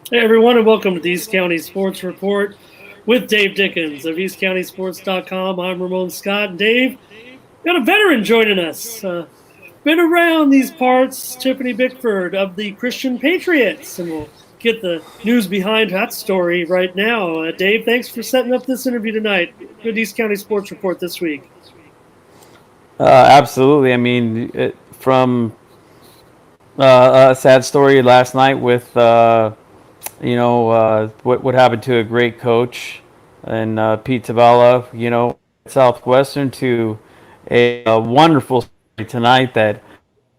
Hey everyone, and welcome to the East County Sports Report with Dave Dickens of EastCountySports.com. I'm Ramon Scott. And Dave, got a veteran joining us. Been around these parts, Tiffany Bickford of the Christian Patriots, and we'll get the news behind that story right now. Dave, thanks for setting up this interview tonight. Good East County Sports Report this week. Absolutely. I mean, from a sad story last night with what happened to a great coach and Pete Tavalla, Southwestern, to a wonderful story tonight that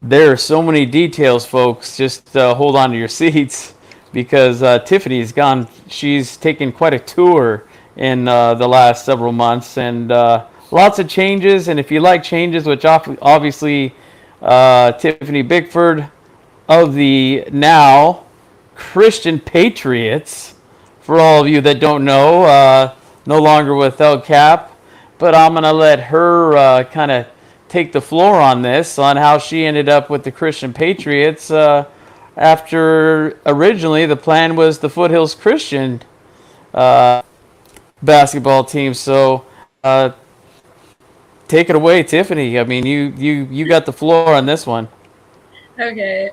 there are so many details, folks. Just hold on to your seats because Tiffany's gone. She's taken quite a tour in the last several months and lots of changes. And if you like changes, which obviously Tiffany Bickford of the now Christian Patriots, for all of you that don't know, no longer with El Cap, but I'm going to let her kind of take the floor on this, on how she ended up with the Christian Patriots after originally the plan was the Foothills Christian uh, basketball team. So take it away, Tiffany. I mean, you got the floor on this one. Okay.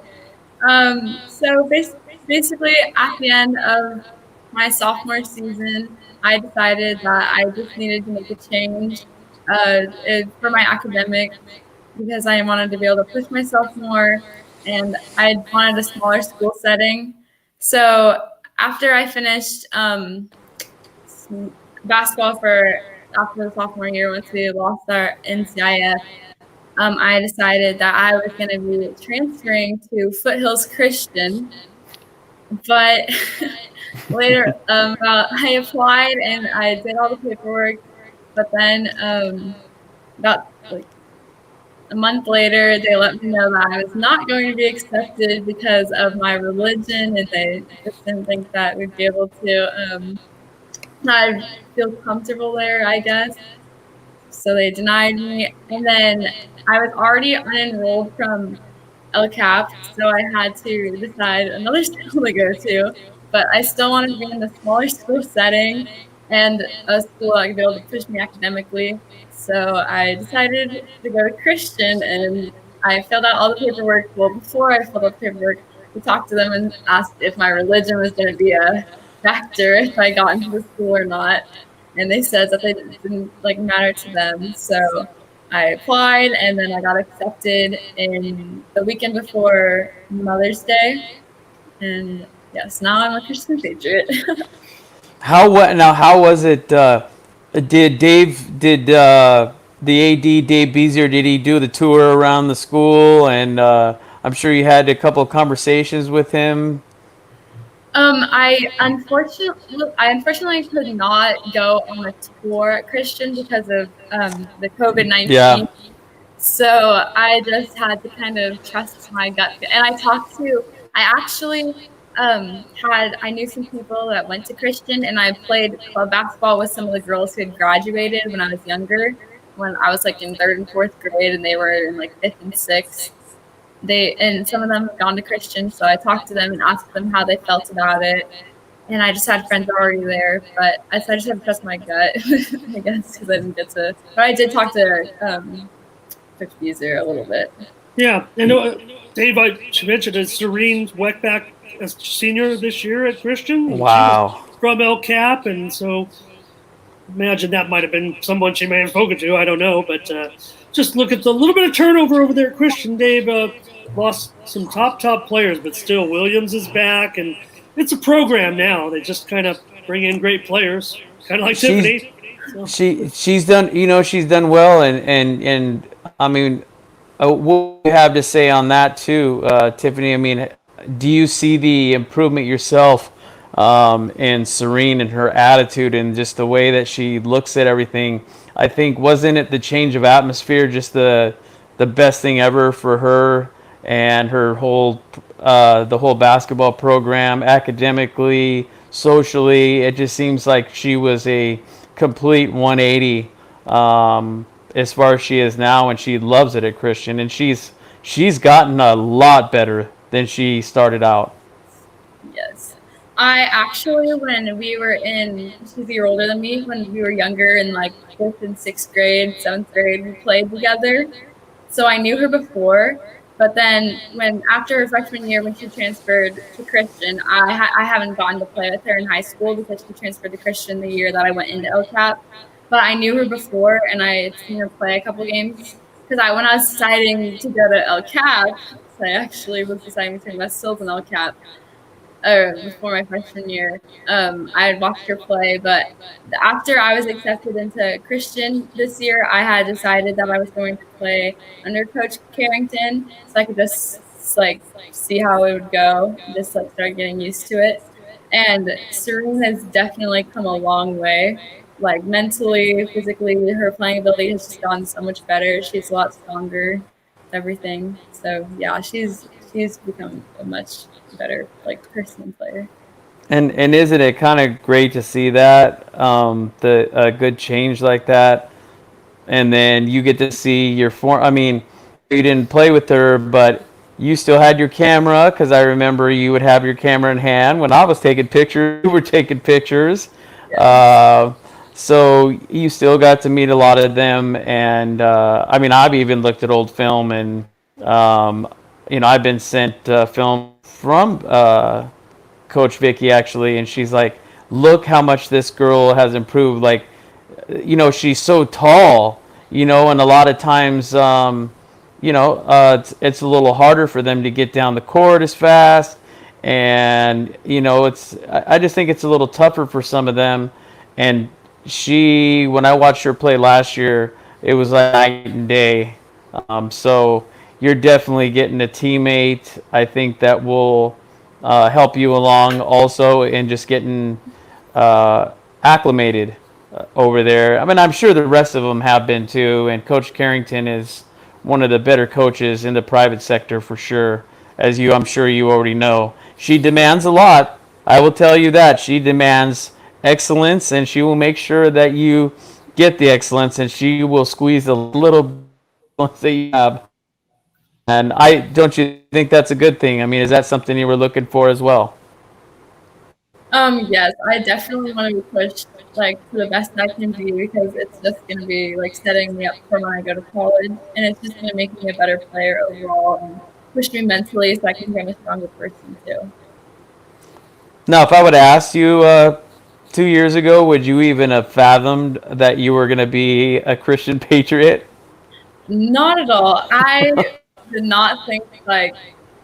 Basically, at the end of my sophomore season, I decided that I just needed to make a change for my academics because I wanted to be able to push myself more, and I wanted a smaller school setting. So after I finished basketball for after the sophomore year, once we lost our NCIF, I decided that I was going to be transferring to Foothills Christian. But later, I applied and I did all the paperwork. But then, about like a month later, they let me know that I was not going to be accepted because of my religion, and they just didn't think that we'd be able to not feel comfortable there, I guess. So they denied me, and then I was already unenrolled from El Cap, so I had to decide another school to go to. But I still wanted to be in the smaller school setting and a school that could be able to push me academically. So I decided to go to Christian, and I filled out all the paperwork. Well, before I filled out the paperwork, we talked to them and asked if my religion was going to be a factor if I got into the school or not. And they said that they didn't matter to them. So I applied, and then I got accepted in the weekend before Mother's Day. And yes, now I'm a Christian Patriot. How was it? Did the AD Dave Beezer, did he do the tour around the school? And I'm sure you had a couple of conversations with him. I unfortunately could not go on a tour at Christian because of the COVID-19. Yeah. So I just had to kind of trust my gut. And I actually I knew some people that went to Christian, and I played club basketball with some of the girls who had graduated when I was younger, when I was like in third and fourth grade, and they were in like fifth and sixth. And some of them have gone to Christian, so I talked to them and asked them how they felt about it. And I just had friends already there, but I just had to trust my gut, I guess, because I didn't get to. But I did talk to Coach Beezer a little bit. Yeah, and Dave, I should mention is Serene Weckback as senior this year at Christian. She was Wow. from El Cap, and so imagine that might have been someone she may have spoken to. I don't know, but just look at the little bit of turnover over there at Christian. Dave lost some top players, but still Williams is back, and it's a program now. They just kind of bring in great players, kind of like She's Tiffany. So, she's done, she's done well, and I mean, what do you have to say on that too, Tiffany? I mean, do you see the improvement yourself in Serene and her attitude and just the way that she looks at everything? I think, wasn't it the change of atmosphere just the best thing ever for her and her whole the whole basketball program, academically, socially? It just seems like she was a complete 180 as far as she is now, and she loves it at Christian, and she's gotten a lot better than she started out. Yes. I actually, when we were she's a year older than me, when we were younger in like 5th and 6th grade, 7th grade, we played together. So I knew her before, but then after her freshman year, when she transferred to Christian, I haven't gotten to play with her in high school because she transferred to Christian the year that I went into LCAP. But I knew her before, and I had seen her play a couple games because when I was deciding to go to LCAP, so I actually was deciding between West Hills and LCAP before my freshman year. I had watched her play, but after I was accepted into Christian this year, I had decided that I was going to play under Coach Carrington, so I could just like see how it would go, just like start getting used to it. And Serene has definitely come a long way. Like mentally, physically, her playing ability has just gotten so much better. She's a lot stronger, everything. So yeah, she's become a much better like person and player. And isn't it kind of great to see that the a good change like that, and then you get to see your form. I mean, you didn't play with her, but you still had your camera because I remember you would have your camera in hand when I was taking pictures. You were taking pictures, Yes. so you still got to meet a lot of them. And I mean, I've even looked at old film, and um, I've been sent film from Coach Vicky actually, and she's like, "Look how much this girl has improved." Like, she's so tall, and a lot of times, it's a little harder for them to get down the court as fast, and I just think it's a little tougher for some of them. And when I watched her play last year, it was like night and day. So you're definitely getting a teammate. I think that will help you along also in just getting acclimated over there. I mean, I'm sure the rest of them have been too. And Coach Carrington is one of the better coaches in the private sector for sure, as I'm sure you already know. She demands a lot. I will tell you that she demands excellence, and she will make sure that you get the excellence, and she will squeeze a little that you have. And don't you think that's a good thing? I mean, is that something you were looking for as well? Yes, I definitely want to be pushed like to the best I can be because it's just gonna be like setting me up for when I go to college, and it's just gonna make me a better player overall and push me mentally so I can become a stronger person too. Now, if I would ask you 2 years ago, would you even have fathomed that you were going to be a Christian Patriot? Not at all. I did not think like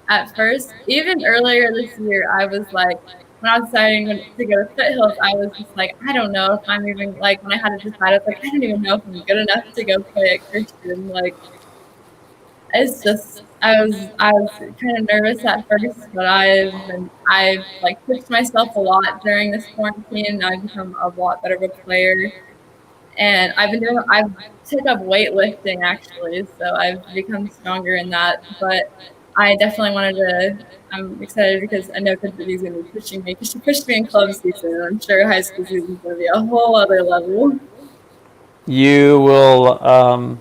at first, even earlier this year, I was like, when I was deciding to go to Foothills, I was just like, I don't know if I'm even like when I had to decide, I was like, I don't even know if I'm good enough to go play at Christian. Like, it's just I was kind of nervous at first, but I've like pushed myself a lot during this quarantine, and I've become a lot better of a player. And I've took up weightlifting actually, so I've become stronger in that. But I definitely wanted to. I'm excited because I know Coach Vivi's going to be pushing me because she pushed me in club season. And I'm sure high school season is going to be a whole other level. You will.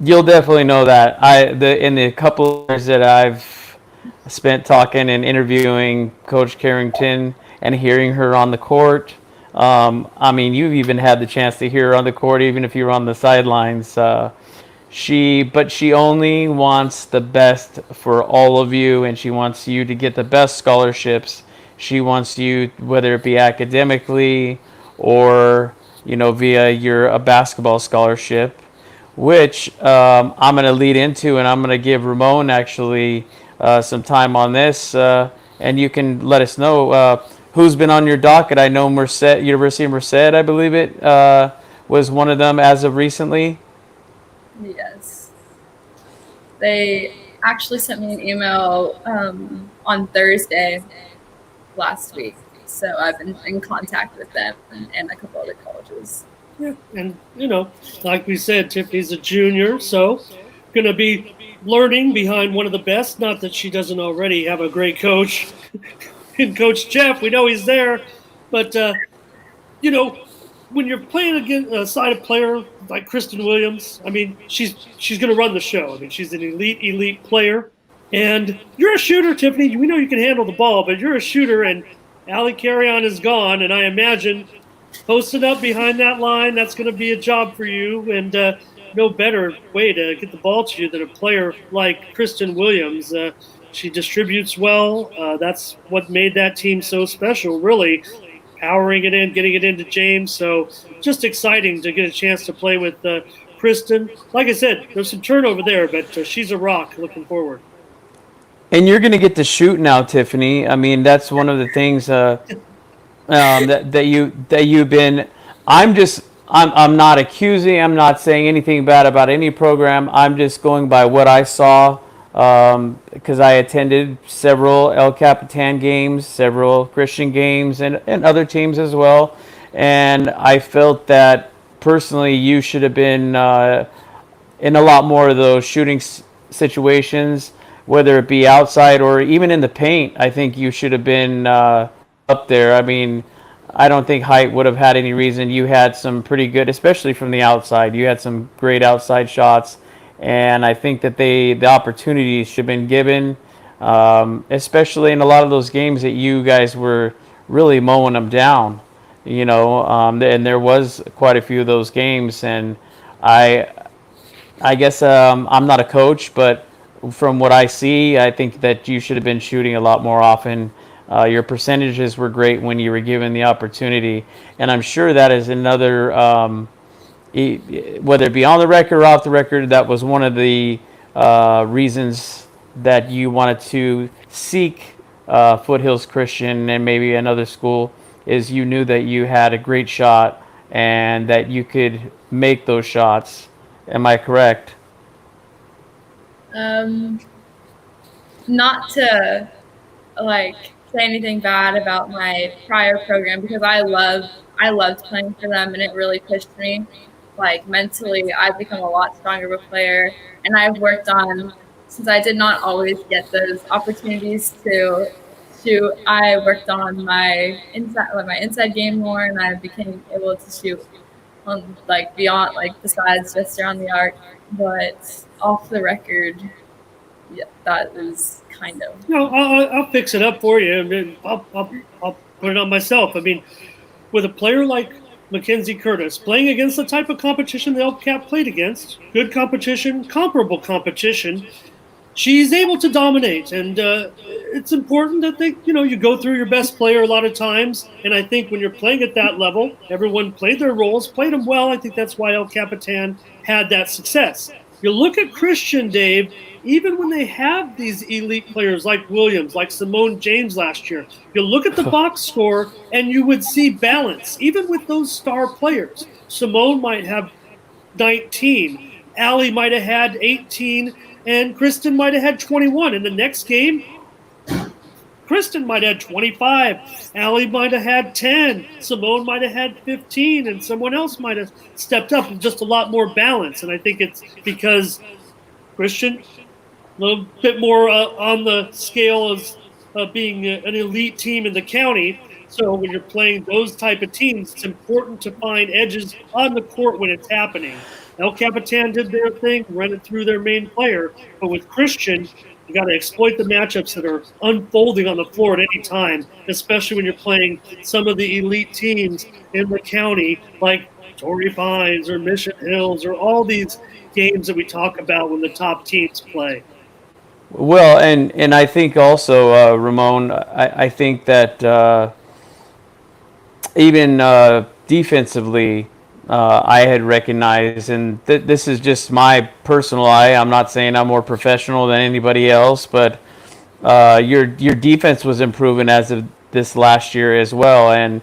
You'll definitely know that. In the couple of years that I've spent talking and interviewing Coach Carrington and hearing her on the court. I mean, you've even had the chance to hear her on the court, even if you were on the sidelines. But she only wants the best for all of you, and she wants you to get the best scholarships. She wants you, whether it be academically or via your a basketball scholarship, which I'm going to lead into, and I'm going to give Ramon actually some time on this, and you can let us know who's been on your docket. I know University of Merced, I believe it was one of them as of recently. Yes, they actually sent me an email on Thursday last week, so I've been in contact with them and a couple other colleges. Yeah, and like we said, Tiffany's a junior, so going to be learning behind one of the best. Not that she doesn't already have a great coach in Coach Jeff. We know he's there, but when you're playing against a side of player like Kristen Williams, I mean, she's going to run the show. I mean, she's an elite player. And you're a shooter, Tiffany. We know you can handle the ball, but you're a shooter, and Allie Carrion is gone. And I imagine posted up behind that line, that's going to be a job for you. And no better way to get the ball to you than a player like Kristen Williams. She distributes well. That's what made that team so special, really, powering it in, getting it into James. So just exciting to get a chance to play with Kristen. Like I said, there's some turnover there, but she's a rock. Looking forward. And you're going to get to shoot now, Tiffany. I mean, that's one of the things that you've been. I'm not accusing. I'm not saying anything bad about any program. I'm just going by what I saw because I attended several El Capitan games, several Christian games, and other teams as well. And I felt that personally, you should have been in a lot more of those shooting situations, whether it be outside or even in the paint. I think you should have been up there. I mean, I don't think height would have had any reason. You had some pretty good, especially from the outside. You had some great outside shots, and I think that the opportunities should have been given, especially in a lot of those games that you guys were really mowing them down. And there was quite a few of those games, and I I guess I'm not a coach, but from what I see, I think that you should have been shooting a lot more often. Your percentages were great when you were given the opportunity, and I'm sure that is another, whether it be on the record or off the record, that was one of the reasons that you wanted to seek Foothills Christian and maybe another school, is you knew that you had a great shot and that you could make those shots. Am I correct? Um, Not to like say anything bad about my prior program, because I loved playing for them, and it really pushed me. Like mentally, I've become a lot stronger of a player, and I've worked on, since I did not always get those opportunities to shoot. I worked on my inside game more, and I became able to shoot on like beyond, like besides just around the arc. But off the record, yeah, that is kind of. No, I'll fix it up for you. I mean, I'll put it on myself. I mean, with a player like Mackenzie Curtis playing against the type of competition the LCAP played against, good competition, comparable competition, she's able to dominate. And it's important that you go through your best player a lot of times. And I think when you're playing at that level, everyone played their roles, played them well. I think that's why El Capitan had that success. You look at Christian, Dave, even when they have these elite players like Williams, like Simone James last year, you look at the box score and you would see balance, even with those star players. Simone might have 19, Allie might have had 18, and Kristen might have had 21. In the next game, Kristen might have had 25, Allie might have had 10, Simone might have had 15, and someone else might have stepped up with just a lot more balance. And I think it's because Christian, a little bit more on the scale as being an elite team in the county. So when you're playing those type of teams, it's important to find edges on the court when it's happening. El Capitan did their thing, ran it through their main player. But with Christian, you got to exploit the matchups that are unfolding on the floor at any time, especially when you're playing some of the elite teams in the county, like Torrey Pines or Mission Hills, or all these games that we talk about when the top teams play. Well, and I think also, Ramon, I think that even defensively, I had recognized, and this is just my personal eye. I'm not saying I'm more professional than anybody else, but your defense was improving as of this last year as well. And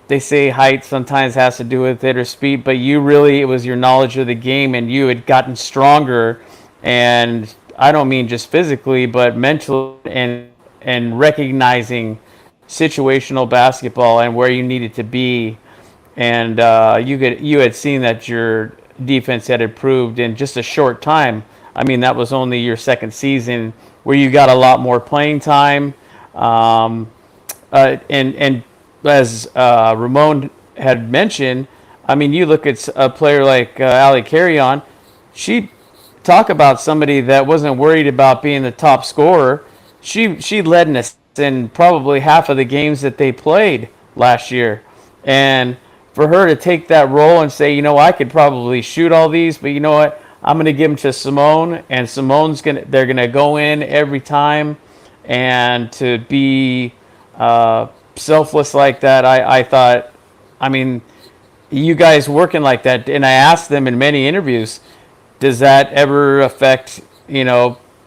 they say height sometimes has to do with it or speed, but it was your knowledge of the game, and you had gotten stronger. And I don't mean just physically, but mentally, and recognizing situational basketball and where you needed to be. And you had seen that your defense had improved in just a short time. I mean, that was only your second season, where you got a lot more playing time. And as Ramon had mentioned, I mean, you look at a player like Allie Carrion, she talk about somebody that wasn't worried about being the top scorer. She led in assists in probably half of the games that they played last year, and for her to take that role and say, I could probably shoot all these, but you know what? I'm going to give them to Simone, and they're going to go in every time, and to be selfless like that, I thought, I mean, you guys working like that, and I asked them in many interviews, does that ever affect,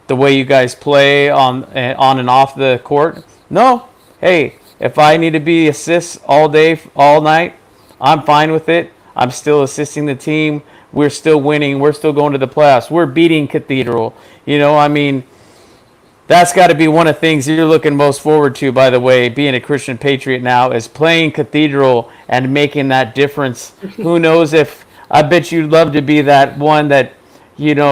the way you guys play on and off the court? No. Hey, if I need to be assists all day, all night, I'm fine with it. I'm still assisting the team. We're still winning. We're still going to the playoffs. We're beating Cathedral. I mean, that's got to be one of the things you're looking most forward to, by the way, being a Christian Patriot now, is playing Cathedral and making that difference. Who knows if, I bet you'd love to be that one that,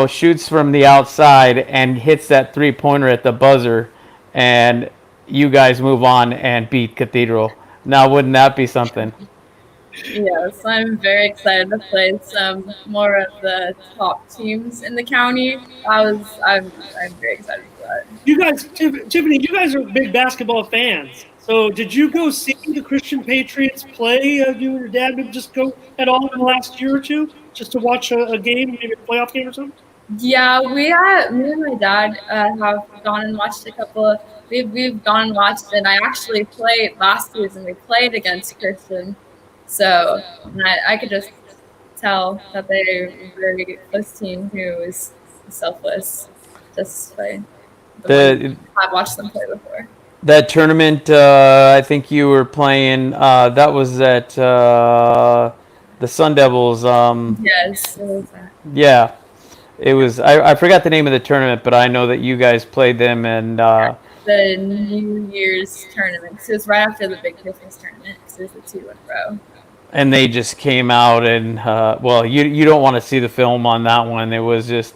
shoots from the outside and hits that three-pointer at the buzzer, and you guys move on and beat Cathedral. Now, wouldn't that be something? Yes, I'm very excited to play some more of the top teams in the county. I'm very excited for that. You guys, Tiffany, you guys are big basketball fans. So did you go see the Christian Patriots play? You and your dad maybe just go at all in the last year or two just to watch a game, maybe a playoff game or something? Yeah, me and my dad have gone and watched a couple of. We've gone and watched, and I actually played last season. We played against Christian, so I could just tell that they're a very close team who is selfless. Just by I've watched them play before. That tournament, I think you were playing. That was at the Sun Devils. Yes, it was that. Yeah, it was. I forgot the name of the tournament, but I know that you guys played them, and The New Year's tournament. So it was right after the big Christmas tournament. So it was the 2 in a row. and they just came out and well, you don't want to see the film on that one. It was just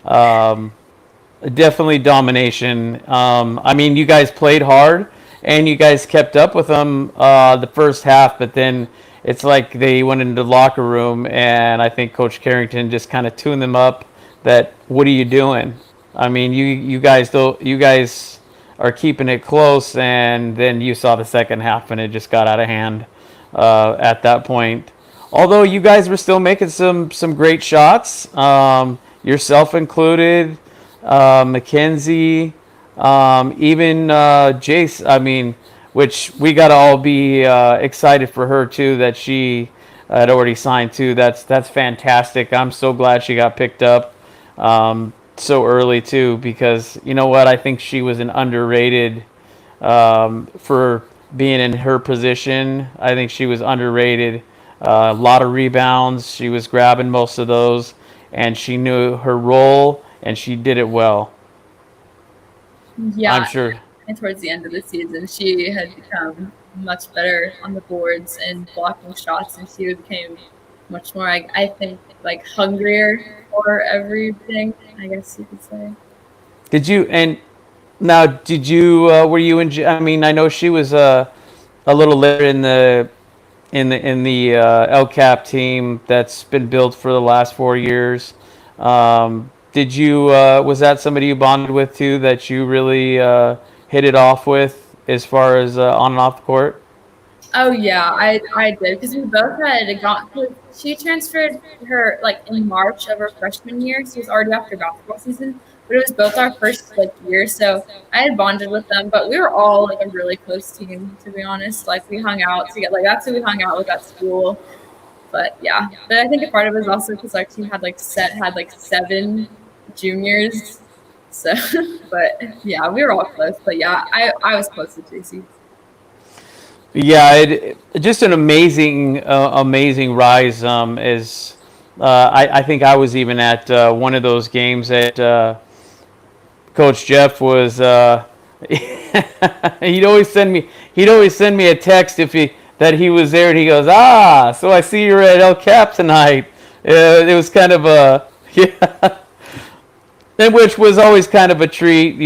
definitely domination. I mean, you guys played hard and you guys kept up with them the first half, but then it's like they went into the locker room and I think Coach Carrington just kind of tuned them up that, what are you doing? I mean, you guys are keeping it close, and then you saw the second half and it just got out of hand at that point. Although you guys were still making some great shots, yourself included, Mackenzie, even Jace. I mean, which we got to all be excited for her too, that she had already signed too. That's fantastic. I'm so glad she got picked up so early too, because you know what, I think she was an underrated for being in her position. I think she was underrated. A lot of rebounds. She was grabbing most of those, and she knew her role, and she did it well. Yeah, I'm sure. and towards the end of the season, she had become much better on the boards and blocking shots, and she became much more, I think, like hungrier for everything, I guess you could say. Did you, and now did you were you in? I mean, I know she was a little later in the LCAP team that's been built for the last 4 years. Did you was that somebody you bonded with too, that you really hit it off with as far as on and off the court? Oh yeah, I did, because we both had gone. She transferred her like in March of her freshman year, so it was already after basketball season. But it was both our first year, so I had bonded with them. But we were all like a really close team, to be honest. Like we hung out together. Like that's who we hung out with at school. But yeah, but I think a part of it was also because our team had like 7 juniors. So, but yeah, we were all close. But yeah, I was close to JC. Yeah, just an amazing rise. I think I was even at one of those games that Coach Jeff was. He'd always send me a text that he was there, and he goes, so I see you're at El Cap tonight. It was kind of a yeah, and which was always kind of a treat,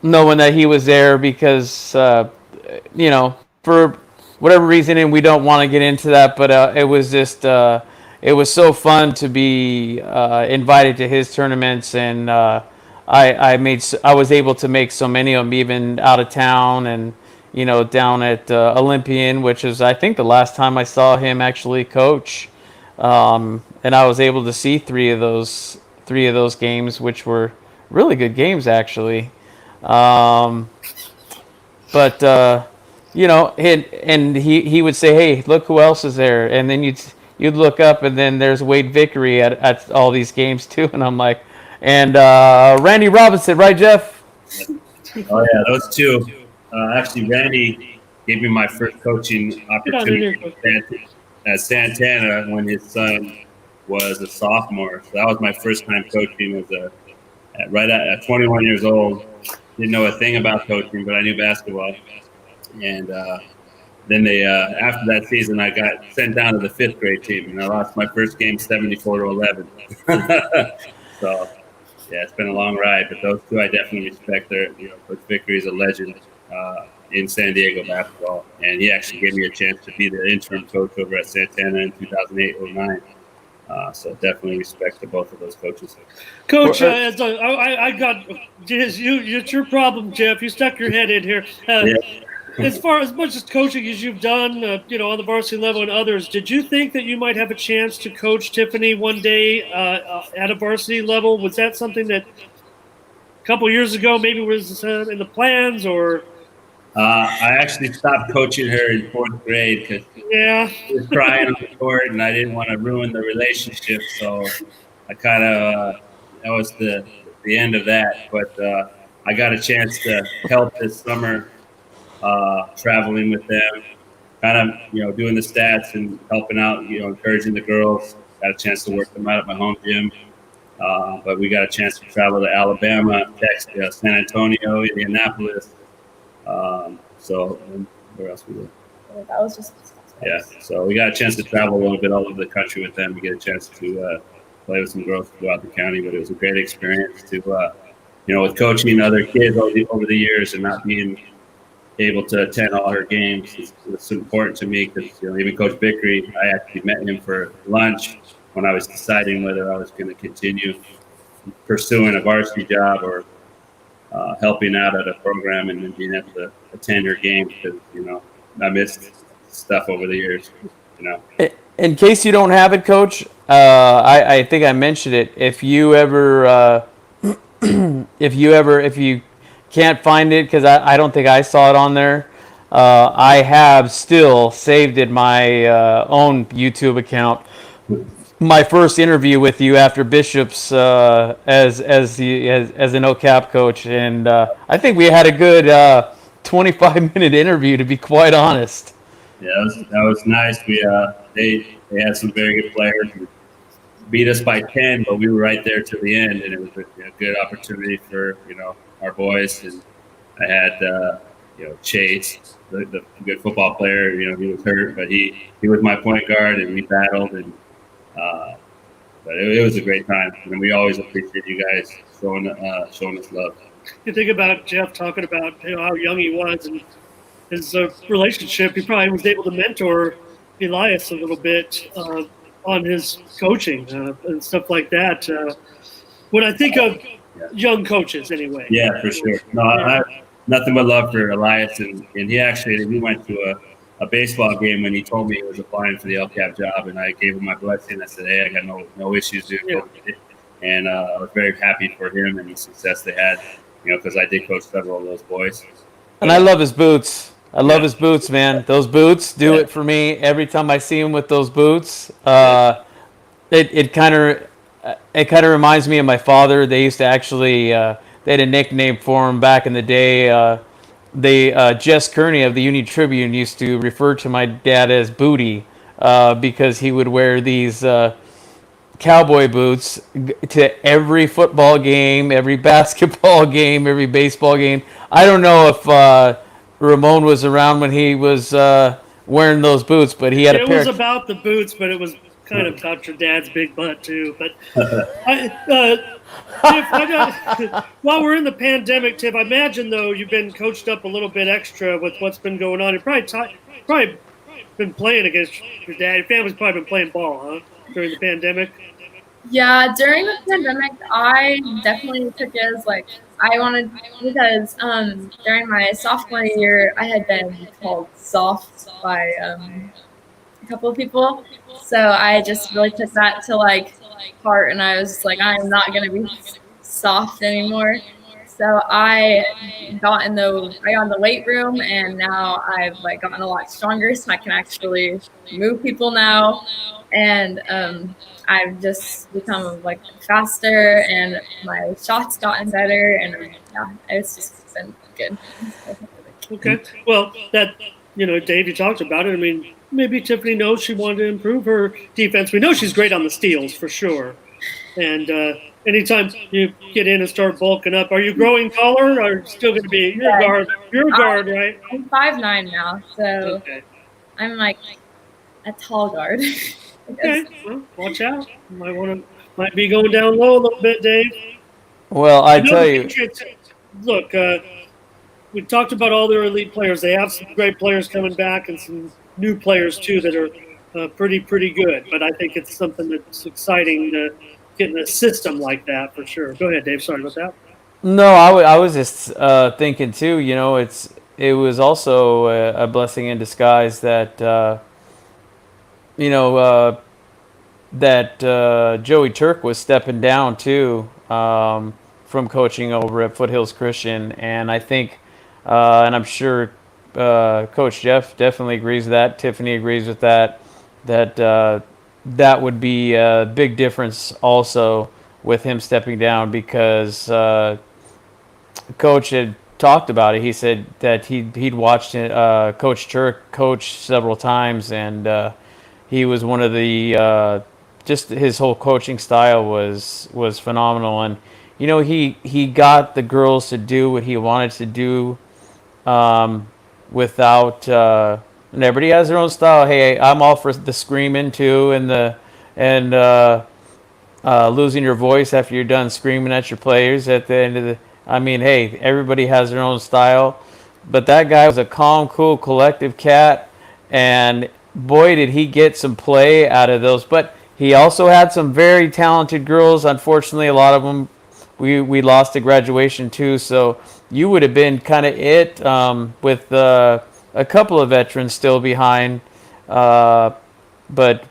knowing that he was there because. For whatever reason, and we don't want to get into that, but it was just it was so fun to be invited to his tournaments, and I was able to make so many of them, even out of town, and down at Olympian, which is I think the last time I saw him actually coach, and I was able to see three of those games, which were really good games actually. Um, but he would say, "Hey, look who else is there," and then you'd look up, and then there's Wade Vickery at all these games too, and I'm like, and Randy Robinson, right, Jeff? Oh yeah, those two. Actually, Randy gave me my first coaching opportunity at Santana when his son was a sophomore. So that was my first time coaching at 21 years old. Didn't know a thing about coaching, but I knew basketball. And then after that season, I got sent down to the 5th grade team, and I lost my first game 74-11. So, yeah, it's been a long ride, but those two I definitely respect. Coach Vickery is a legend in San Diego basketball, and he actually gave me a chance to be the interim coach over at Santana in 2008-09. So definitely respect to both of those coaches. Coach, I got it's your problem, Jeff. You stuck your head in here. Yeah. As much as coaching as you've done, on the varsity level and others, did you think that you might have a chance to coach Tiffany one day at a varsity level? Was that something that a couple years ago maybe was in the plans, or? I actually stopped coaching her in 4th grade because she was crying on the court, and I didn't want to ruin the relationship. So I kind of that was the end of that. But I got a chance to help this summer, traveling with them, kind of doing the stats and helping out, encouraging the girls. Got a chance to work them out at my home gym. But we got a chance to travel to Alabama, Texas, San Antonio, Indianapolis. Where else we did? That was just. Yeah, so we got a chance to travel a little bit all over the country with them. We get a chance to play with some girls throughout the county, but it was a great experience to, with coaching other kids over the years and not being able to attend all her games. It's important to me because, even Coach Vickery, I actually met him for lunch when I was deciding whether I was going to continue pursuing a varsity job or helping out at a program and then being able to attend her games because, I missed stuff over the years, In case you don't have it, Coach, I think I mentioned it. If you can't find it, because I don't think I saw it on there, I have still saved it my own YouTube account. My first interview with you after Bishop's as an OCAP coach, and I think we had a good 25-minute interview, to be quite honest. Yeah, that was nice. They had some very good players. Beat us by 10, but we were right there to the end, and it was a good opportunity for our boys. And I had Chase, the good football player. He was hurt, but he was my point guard, and we battled. And but it was a great time, and we always appreciate you guys showing us love. You think about Jeff talking about how young he was and his relationship. He probably was able to mentor Elias a little bit on his coaching and stuff like that. When I think of young coaches, anyway. Yeah, for sure. No, I have nothing but love for Elias, and we went to a baseball game when he told me he was applying for the LCAP job, and I gave him my blessing. I said, "Hey, I got no issues doing it," and I was very happy for him and the success they had. Because I did coach several of those boys. And I love his boots. I love his boots, man. Those boots do it for me every time I see him with those boots. It kind of reminds me of my father. They used to actually they had a nickname for him back in the day. Jess Kearney of the Union Tribune used to refer to my dad as Booty because he would wear these cowboy boots to every football game, every basketball game, every baseball game. I don't know if Ramon was around when he was wearing those boots, but he had a pair. It was about the boots, but it was kind of about your dad's big butt too. But Tiff, while we're in the pandemic, Tiff, I imagine though you've been coached up a little bit extra with what's been going on. You've probably been playing against your dad. Your family's probably been playing ball, huh? during the pandemic? Yeah, during the pandemic, I definitely took it as like I wanted because during my sophomore year, I had been called soft by a couple of people, so I just really took that to like heart, and I was just like, I'm not gonna be soft anymore. So I got in the weight room, and now I've like gotten a lot stronger, so I can actually move people now, and I've just become like faster, and my shots gotten better, and yeah, it's just been good. Okay. Well, Dave, you talked about it. I mean, maybe Tiffany knows she wanted to improve her defense. We know she's great on the steals for sure. And anytime you get in and start bulking up, are you growing taller, or are you still going to be your guard? Your guard, right? I'm 5'9" now, so Okay. I'm like a tall guard. Okay. Well, watch out. Might be going down low a little bit, Dave. Well, I You know tell the you, Patriots. Look, we talked about all their elite players. They have some great players coming back and some new players too that are pretty good. But I think it's something that's exciting to get in a system like that for sure. Go ahead, Dave. Sorry about that. no, I was just thinking too. It was also a blessing in disguise that you know that Joey Turk was stepping down too from coaching over at Foothills Christian, and I think, and I'm sure Coach Jeff definitely agrees with that. Tiffany agrees with that. That would be a big difference also with him stepping down because Coach had talked about it. He said that he'd watched Coach Turk coach several times, and he was one of the just his whole coaching style was phenomenal. And he got the girls to do what he wanted to do without. And everybody has their own style. Hey, I'm all for the screaming too, and losing your voice after you're done screaming at your players at the end of the. I mean, hey, everybody has their own style, but that guy was a calm, cool, collective cat, and boy, did he get some play out of those. But he also had some very talented girls. Unfortunately, a lot of them we lost to graduation too. So you would have been kind of with a couple of veterans still behind. But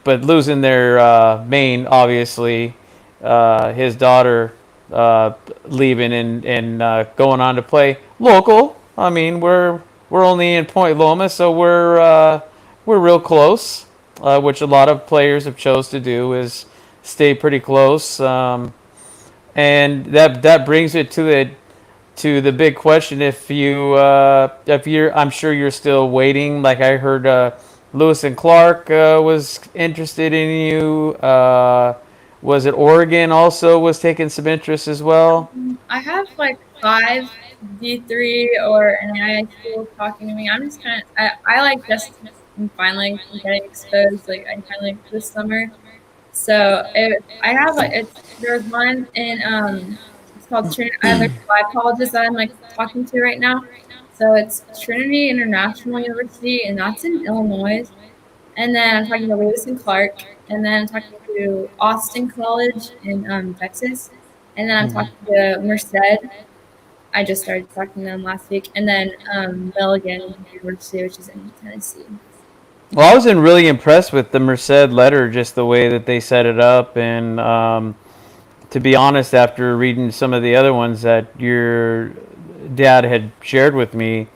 losing their main, obviously, his daughter leaving and going on to play local. I mean, we're only in Point Loma, so we're real close, which a lot of players have chose to do is stay pretty close. And that brings it to the big question. If you're, I'm sure you're still waiting. Like I heard, Lewis and Clark was interested in you. Was it Oregon also was taking some interest as well? I have like 5 D3 or an AI school talking to me. I'm just I like just finally getting exposed. Like I finally this summer. So I have there's one in it's called Trinity. There's 5 colleges that I'm like talking to right now. So it's Trinity International University, and that's in Illinois. And then I'm talking to Lewis and Clark, and then I'm talking to Austin College in Texas, and then I'm talking to Merced. I just started talking to them last week, and then Milligan University, which is in Tennessee. Well, I was really impressed with the Merced letter, just the way that they set it up, and to be honest, after reading some of the other ones that your dad had shared with me,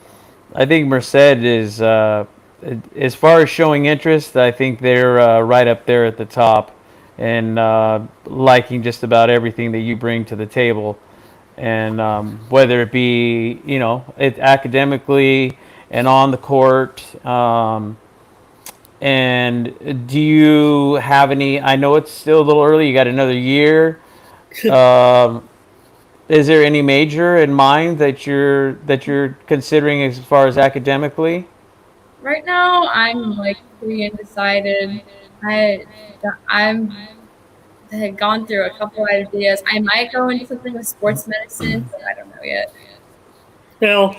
I think Merced is, as far as showing interest, I think they're right up there at the top, and liking just about everything that you bring to the table, and whether it be academically and on the court. And do you have any? I know it's still a little early. You got another year. Um, is there any major in mind that you're considering as far as academically? Right now, I'm like pretty undecided. I I'm I had gone through a couple of ideas. I might go into something with sports medicine, but I don't know yet. Now,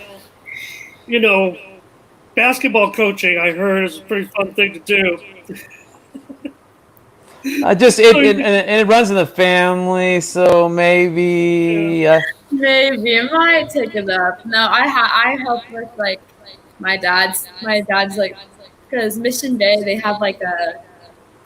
basketball coaching, I heard, is a pretty fun thing to do. Just and it runs in the family, so maybe. Maybe it might take it up. No, I help with like my dad's like, because Mission Bay, they have like a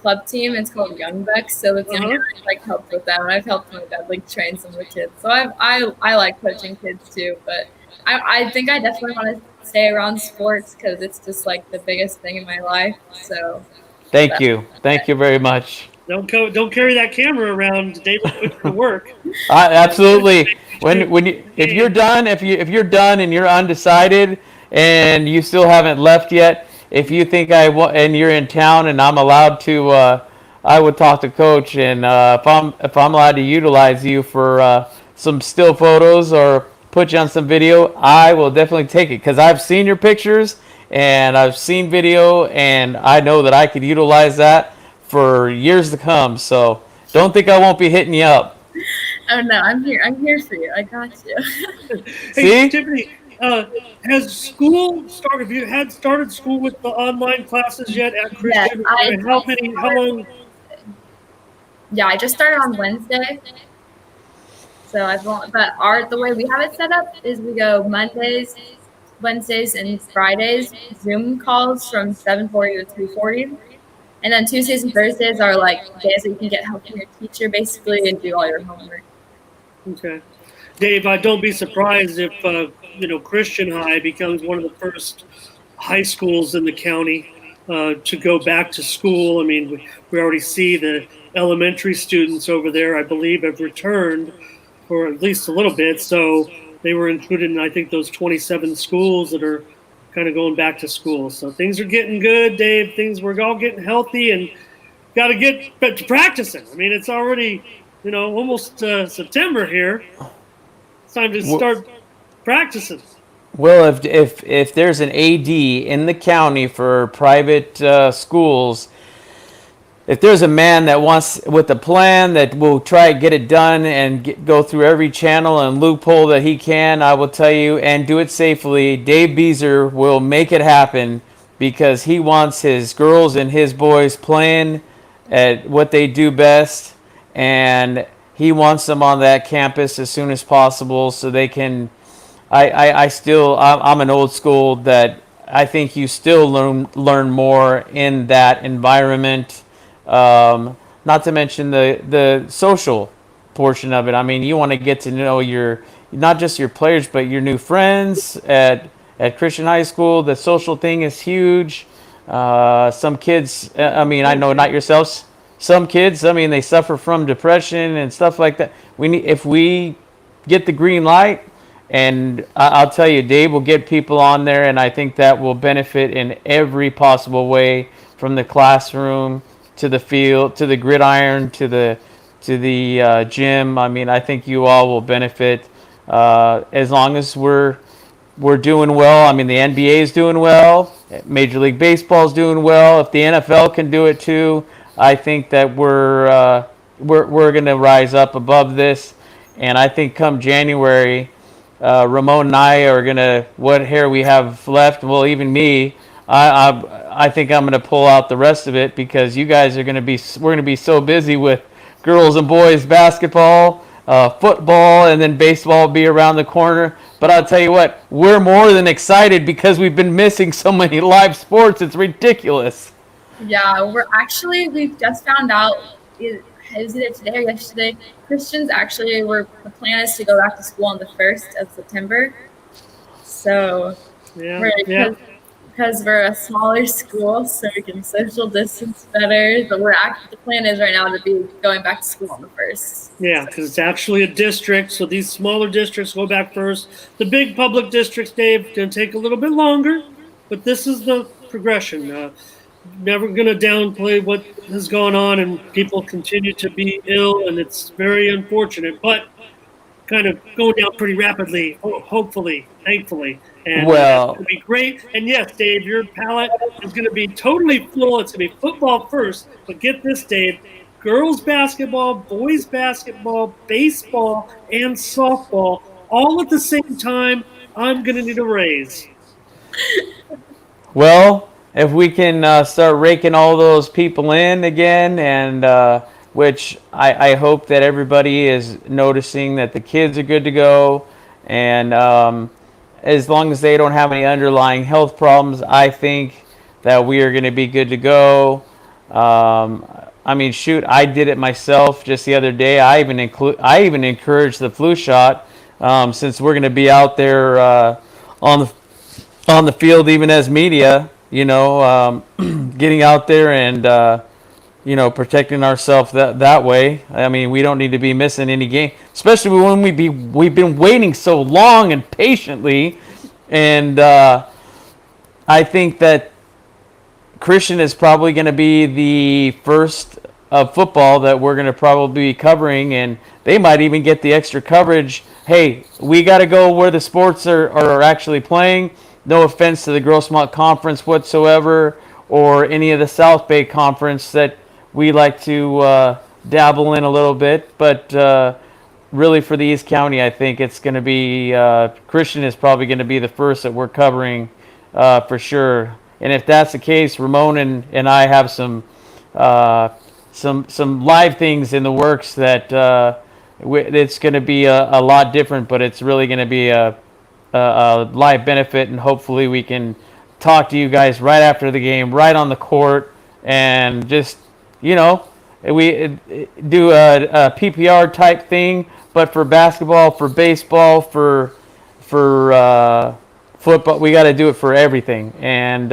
club team. It's called Young Bucks. So with Young Bucks, I've like helped with them. I've helped my dad like train some of the kids. So I like coaching kids too. But I think I definitely want to stay around sports because it's just like the biggest thing in my life. So Thank you very much. Don't carry that camera around. David put you to work. Absolutely. If you're done and you're undecided and you still haven't left yet, if you think and you're in town and I'm allowed to, I would talk to Coach, and if I'm allowed to utilize you for some still photos or put you on some video, I will definitely take it because I've seen your pictures and I've seen video and I know that I could utilize that for years to come. So don't think I won't be hitting you up. Oh no, I'm here. I'm here for you. I got you. Hey, Tiffany, has school started? Have you started school with the online classes yet at Christian? Yes, How long? Yeah, I just started on Wednesday. So the way we have it set up is we go Mondays, Wednesdays, and Fridays Zoom calls from 7:40 to 2:40. And then Tuesdays and Thursdays are like days that you can get help from your teacher basically and do all your homework. Okay. Dave, don't be surprised if Christian High becomes one of the first high schools in the county to go back to school. I mean, we already see the elementary students over there, I believe, have returned for at least a little bit. So they were included in, I think, those 27 schools that are kind of going back to school. So things are getting good, Dave. We're all getting healthy and got to get back to practicing. I mean, it's already, almost September here. It's time to start practicing. Well, if there's an AD in the county for private schools, if there's a man that wants with a plan that will try to get it done and go through every channel and loophole that he can, I will tell you, and do it safely, Dave Beezer will make it happen because he wants his girls and his boys playing at what they do best, and he wants them on that campus as soon as possible so they can. I'm an old school that I think you still learn more in that environment. Not to mention the social portion of it. I mean, you want to get to know not just your players, but your new friends at Christian High School. The social thing is huge. Some kids, I mean, I know not yourselves. Some kids, I mean, they suffer from depression and stuff like that. If we get the green light, and I'll tell you, Dave will get people on there, and I think that will benefit in every possible way, from the classroom to the field, to the gridiron, to the gym. I mean, I think you all will benefit as long as we're doing well. I mean, the NBA is doing well, Major League Baseball is doing well. If the NFL can do it too, I think that we're going to rise up above this. And I think come January, Ramon and I are going to, what hair we have left, well, even me, I think I'm going to pull out the rest of it because you guys we're going to be so busy with girls and boys basketball, football, and then baseball will be around the corner. But I'll tell you what, we're more than excited because we've been missing so many live sports. It's ridiculous. Yeah, we just found out, it was either today or yesterday, Christians actually the plan is to go back to school on the 1st of September. So, because we're a smaller school, so we can social distance better. But the plan is right now to be going back to school on the 1st. Yeah, because it's actually a district, so these smaller districts go back first. The big public districts, Dave, going to take a little bit longer, but this is the progression. Never going to downplay what has gone on, and people continue to be ill, and it's very unfortunate, but kind of going down pretty rapidly, hopefully, thankfully. And well, it's going to be great. And yes, Dave, your palette is going to be totally full. It's going to be football first, but get this, Dave, girls basketball, boys basketball, baseball, and softball all at the same time. I'm going to need a raise. Well, if we can start raking all those people in again, and which I hope that everybody is noticing that the kids are good to go, and as long as they don't have any underlying health problems, I think that we are going to be good to go. I mean, shoot, I did it myself just the other day. I even encouraged the flu shot, since we're going to be out there on the field, even as media. Getting out there and protecting ourselves that way. I mean, we don't need to be missing any game, especially when we've been waiting so long and patiently, and I think that Christian is probably going to be the first of football that we're going to probably be covering, and they might even get the extra coverage. Hey, we got to go where the sports are actually playing. No offense to the Grossmont Conference whatsoever, or any of the South Bay Conference that we like to dabble in a little bit, but really for the East County, I think it's going to be Christian is probably going to be the first that we're covering for sure. And if that's the case, Ramon and I have some live things in the works that it's going to be a lot different, but it's really going to be a live benefit, and hopefully we can talk to you guys right after the game, right on the court, and just we do a PPR type thing, but for basketball, for baseball, for football, we got to do it for everything, and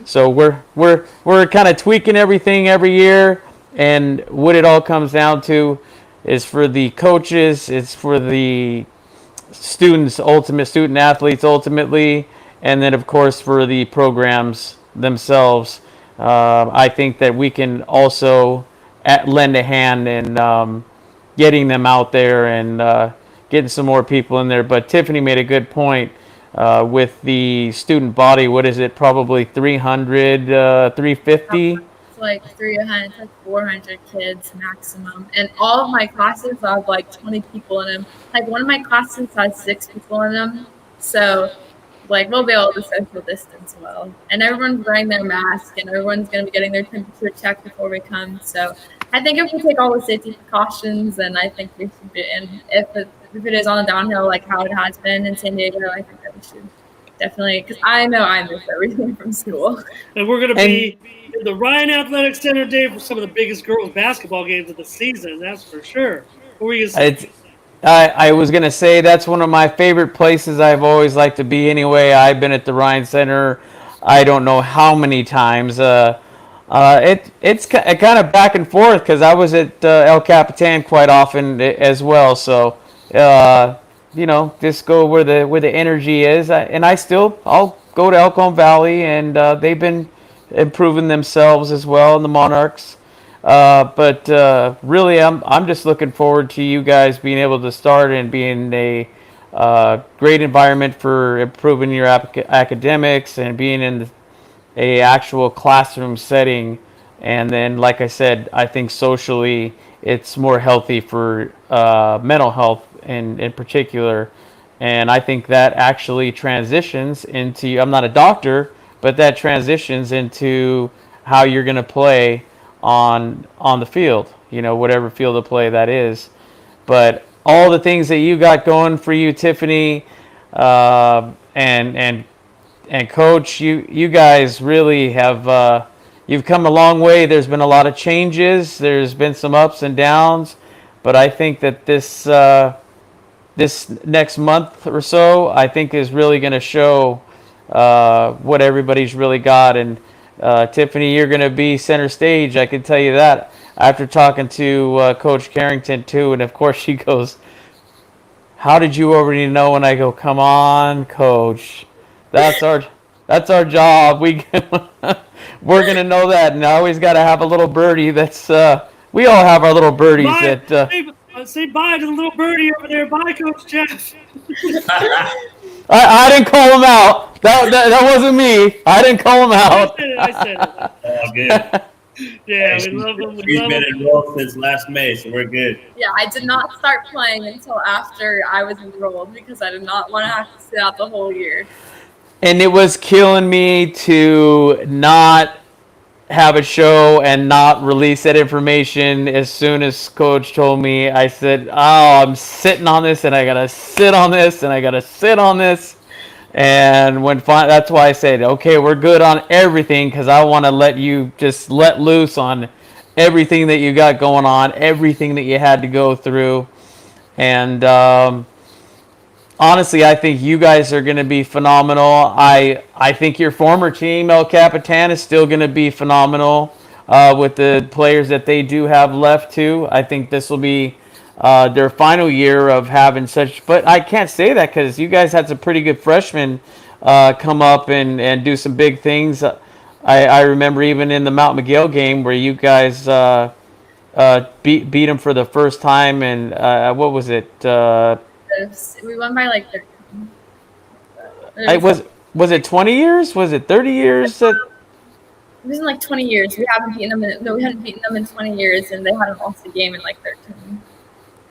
so we're kind of tweaking everything every year, and what it all comes down to is for the coaches, it's for the student athletes ultimately, and then of course for the programs themselves. I think that we can also lend a hand in getting them out there and getting some more people in there. But Tiffany made a good point with the student body. What is it? Probably 300, 350? It's like 300, it's like 400 kids maximum. And all of my classes have like 20 people in them. Like one of my classes has 6 people in them. So like we'll be able to social distance well. And everyone's wearing their mask, and everyone's going to be getting their temperature checked before we come. So I think if we take all the safety precautions, then I think we should be. And if it is on the downhill like how it has been in San Diego, I think that we should definitely, because I know I miss everything from school. And we're going to be in the Ryan Athletic Center, Dave, for some of the biggest girls basketball games of the season. That's for sure. What were you going to say? I was going to say that's one of my favorite places I've always liked to be anyway. I've been at the Ryan Center I don't know how many times. It's kind of back and forth because I was at El Capitan quite often as well. So, just go where the energy is. I'll go to Elkhorn Valley, and they've been improving themselves as well in the Monarchs. But really, I'm just looking forward to you guys being able to start and being a great environment for improving your academics and being in a actual classroom setting. And then, like I said, I think socially it's more healthy for mental health in particular. And I think that actually transitions into, I'm not a doctor, but that transitions into how you're going to play on the field, whatever field of play that is. But all the things that you got going for you, Tiffany, and Coach, you guys really have you've come a long way. There's been a lot of changes. There's been some ups and downs, but I think that this next month or so, I think is really going to show what everybody's really got. And Tiffany, you're going to be center stage. I can tell you that after talking to Coach Carrington too. And of course she goes, "How did you already know?" And I go, "Come on, Coach. That's our job. We're going to know that." And I always got to have a little birdie that's we all have our little birdies say bye to the little birdie over there. Bye, Coach Jeff. I didn't call him out. That wasn't me. I didn't call him out. I said it. Oh, good. Yeah, we love him. He's been enrolled since last May, so we're good. Yeah, I did not start playing until after I was enrolled because I did not want to have to sit out the whole year. And it was killing me to not have a show and not release that information. As soon as coach told me, I said, "Oh, I'm sitting on this, and I gotta sit on this, and I gotta sit on this." And that's why I said, "Okay, we're good on everything," because I want to let you just let loose on everything that you got going on, everything that you had to go through, and honestly, I think you guys are going to be phenomenal. I think your former team, El Capitan, is still going to be phenomenal with the players that they do have left, too. I think this will be their final year of having such. But I can't say that because you guys had some pretty good freshmen come up and do some big things. I remember even in the Mount Miguel game where you guys beat them for the first time. And what was it? We won by like 13. Was it 20 years? Was it 30 years? It was in like 20 years. We hadn't beaten them in 20 years, and they hadn't lost a game in like 13.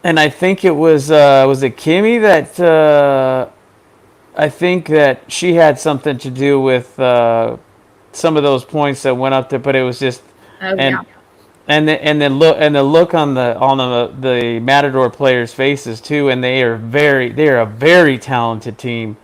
And I think it was it Kimmy that I think that she had something to do with some of those points that went up there, but it was just and the look on the Matador players' faces too, and they are a very talented team,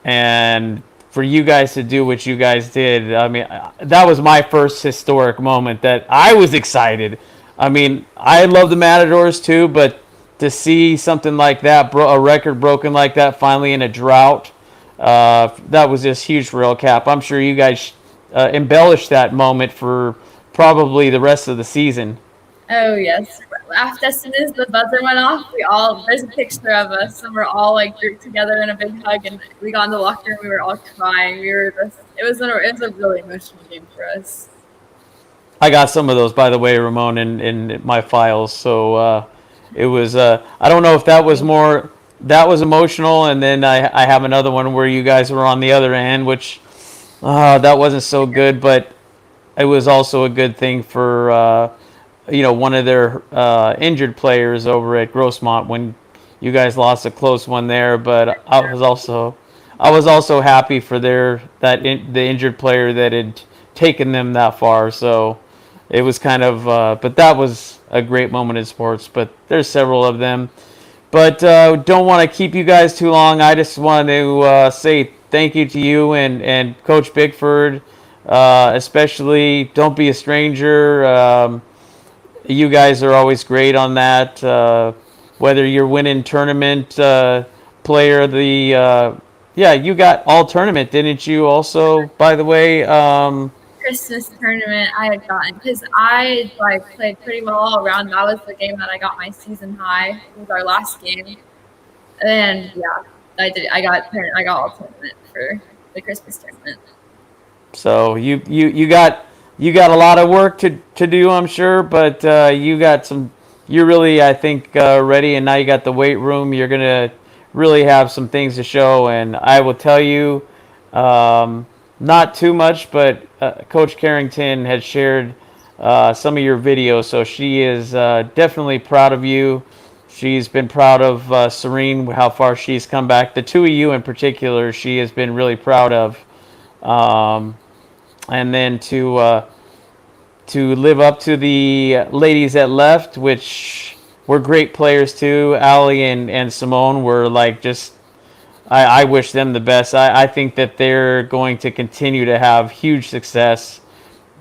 and for you guys to do what you guys did, I mean, that was my first historic moment that I was excited. I mean, I love the Matadors too, but to see something like that, a record broken like that, finally in a drought, that was just huge for El Cap. I'm sure you guys embellished that moment for probably the rest of the season. Oh yes. As soon as the buzzer went off, there's a picture of us, and we're all like grouped together in a big hug, and we got in the locker room. We were all crying. It was a really emotional game for us. I got some of those, by the way, Ramon, in my files. So it was. I don't know if that was emotional, and then I have another one where you guys were on the other end, which that wasn't so good, but it was also a good thing for one of their injured players over at Grossmont when you guys lost a close one there. But I was also happy for the injured player that had taken them that far. So it was kind of but that was a great moment in sports. But there's several of them. But don't want to keep you guys too long. I just want to say thank you to you and Coach Bickford, especially. Don't be a stranger. You guys are always great on that. Whether you're winning tournament player of the you got all tournament, didn't you? Also, by the way, Christmas tournament I had gotten because I played pretty well all around. That was the game that I got my season high. It was our last game, and I did. I got all tournament for the Christmas tournament. So you got a lot of work to do, I'm sure, but you're really, I think, ready, and now you got the weight room. You're going to really have some things to show, and I will tell you, not too much, but Coach Carrington has shared some of your videos, so she is definitely proud of you. She's been proud of Serene, how far she's come back. The two of you in particular, she has been really proud of. And then to live up to the ladies that left, which were great players too. Allie and Simone were like just, I wish them the best. I think that they're going to continue to have huge success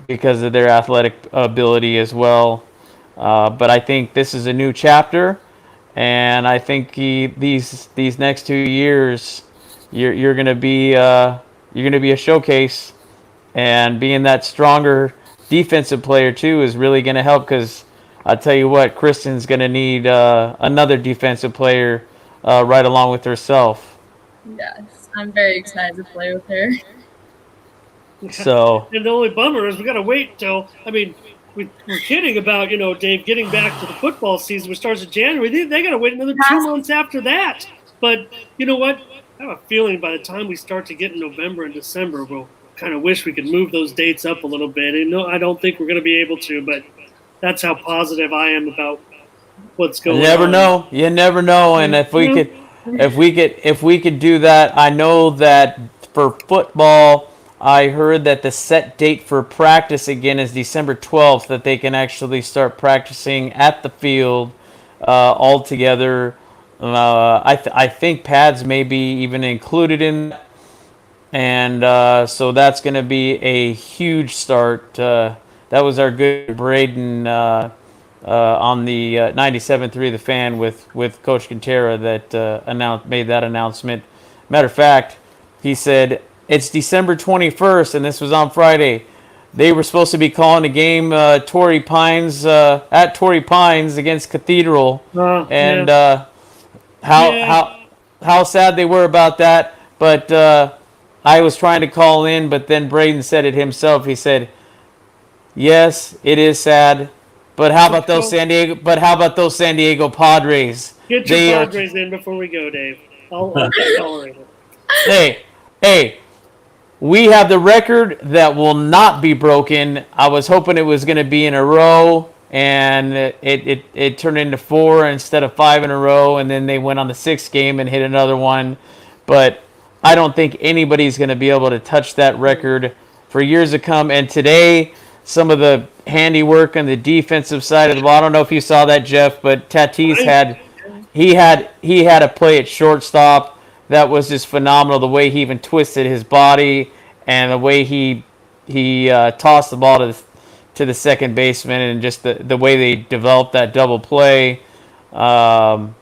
because of their athletic ability as well. But I think this is a new chapter, and I think these next 2 years, you're going to be a showcase. And being that stronger defensive player, too, is really going to help because I'll tell you what, Kristen's going to need another defensive player right along with herself. Yes, I'm very excited to play with her. So, and the only bummer is we got to wait till, we're kidding about, Dave, getting back to the football season, which starts in January. They got to wait another 2 months after that. But you know what? I have a feeling by the time we start to get in November and December, we'll kind of wish we could move those dates up a little bit. And no, I don't think we're going to be able to, but that's how positive I am about what's going on. You never know. And if we could do that, I know that for football, I heard that the set date for practice again is December 12th, that they can actually start practicing at the field all together. I think pads may be even included in that. And so that's going to be a huge start. That was our good Braden on the 97.3 The Fan with Coach Quintera that made that announcement. Matter of fact, he said it's December 21st, and this was on Friday. They were supposed to be calling a game Torrey Pines at Torrey Pines against Cathedral, and how sad they were about that. But I was trying to call in, but then Braden said it himself. He said, "Yes, it is sad, but how about those San Diego? But how about those San Diego Padres? Get your Padres in before we go, Dave. I'll tolerate it." Hey, we have the record that will not be broken. I was hoping it was going to be in a row, and it turned into 4 instead of 5 in a row, and then they went on the 6th game and hit another one. But I don't think anybody's going to be able to touch that record for years to come. And today, some of the handiwork on the defensive side of the ball. I don't know if you saw that, Jeff, but Tatis had a play at shortstop that was just phenomenal. The way he even twisted his body and the way he tossed the ball to the second baseman, and just the way they developed that double play. And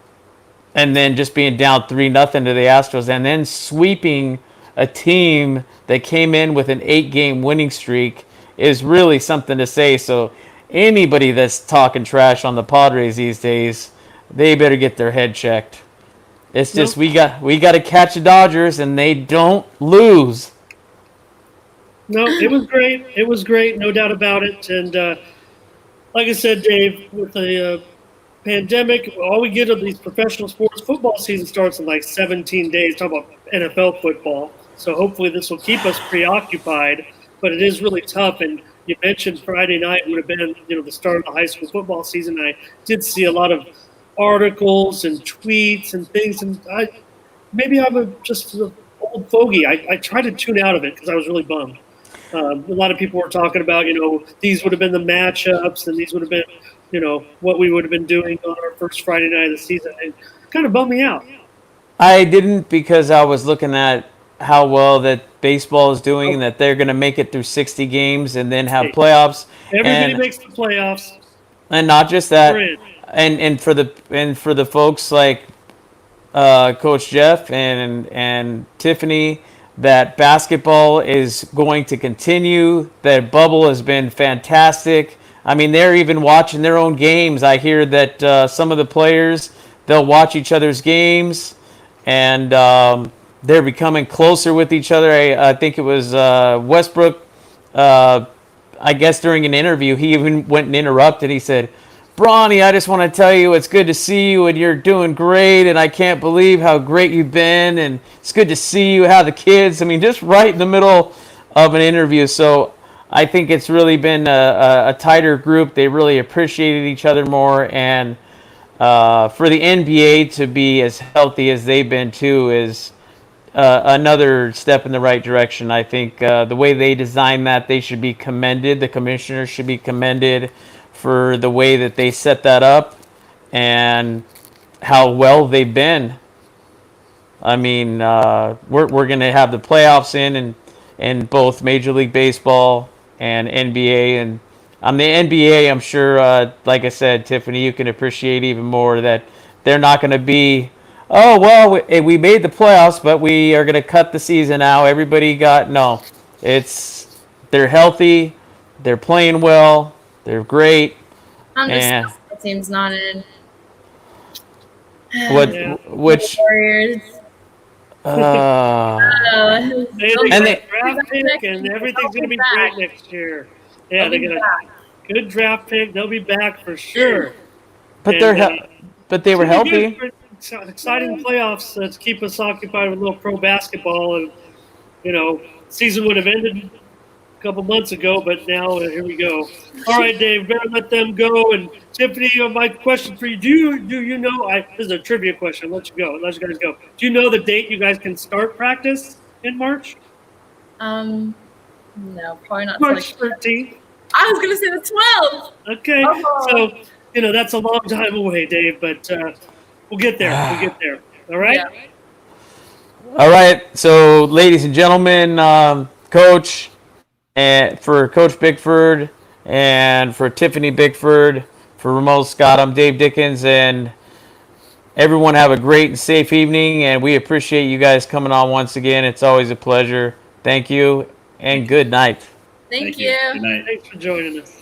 then just being down 3-0 to the Astros, and then sweeping a team that came in with an 8-game winning streak is really something to say. So anybody that's talking trash on the Padres these days, they better get their head checked. It's just we got to catch the Dodgers, and they don't lose. No, it was great. It was great, no doubt about it. And like I said, Dave, with the pandemic, all we get of these professional sports, football season starts in like 17 days. Talk about NFL football. So hopefully this will keep us preoccupied. But it is really tough. And you mentioned Friday night would have been, the start of the high school football season. I did see a lot of articles and tweets and things. And maybe I'm just an old fogey. I tried to tune out of it because I was really bummed. A lot of people were talking about, these would have been the matchups, and these would have been, what we would have been doing on our first Friday night of the season. It kind of bummed me out. I didn't, because I was looking at how well that baseball is doing, and that they're going to make it through 60 games and then have playoffs. Everybody makes the playoffs. And not just that, and for the folks like Coach Jeff and Tiffany, that basketball is going to continue. That bubble has been fantastic. I mean, they're even watching their own games. I hear that some of the players, they'll watch each other's games, and they're becoming closer with each other. I think it was Westbrook, I guess during an interview, he even went and interrupted. He said, "Bronny, I just want to tell you it's good to see you, and you're doing great, and I can't believe how great you've been, and it's good to see you, how the kids," I mean, just right in the middle of an interview. So I think it's really been a tighter group. They really appreciated each other more, and for the NBA to be as healthy as they've been too is another step in the right direction. I think the way they designed that, they should be commended. The commissioners should be commended for the way that they set that up and how well they've been. I mean, we're going to have the playoffs in both Major League Baseball and NBA. And on the NBA, I'm sure, like I said, Tiffany, you can appreciate even more that they're not going to be, oh, well, we made the playoffs, but we are going to cut the season now. No. They're healthy. They're playing well. They're great. I'm just the team's not in. Which Warriors? They draft pick, and everything's going to be great next year. Yeah, they got a good draft pick. They'll be back for sure. But they were healthy. Exciting playoffs to keep us occupied with a little pro basketball, and season would have ended a couple months ago, but now here we go. All right, Dave, better let them go. And Tiffany, my question for you: Do you know? This is a trivia question. I'll let you guys go. Do you know the date you guys can start practice in March? No, probably not. March 13th. I was gonna say the 12th. Okay, Oh. so that's a long time away, Dave, but we'll get there. We'll get there. All right. Yeah. All right. So, ladies and gentlemen, Coach, and for Coach Bickford and for Tiffany Bickford, for Ramon Scott, I'm Dave Dickens, and everyone have a great and safe evening, and we appreciate you guys coming on once again. It's always a pleasure. Thank you, and good night. Thank you. Good night. Thanks for joining us.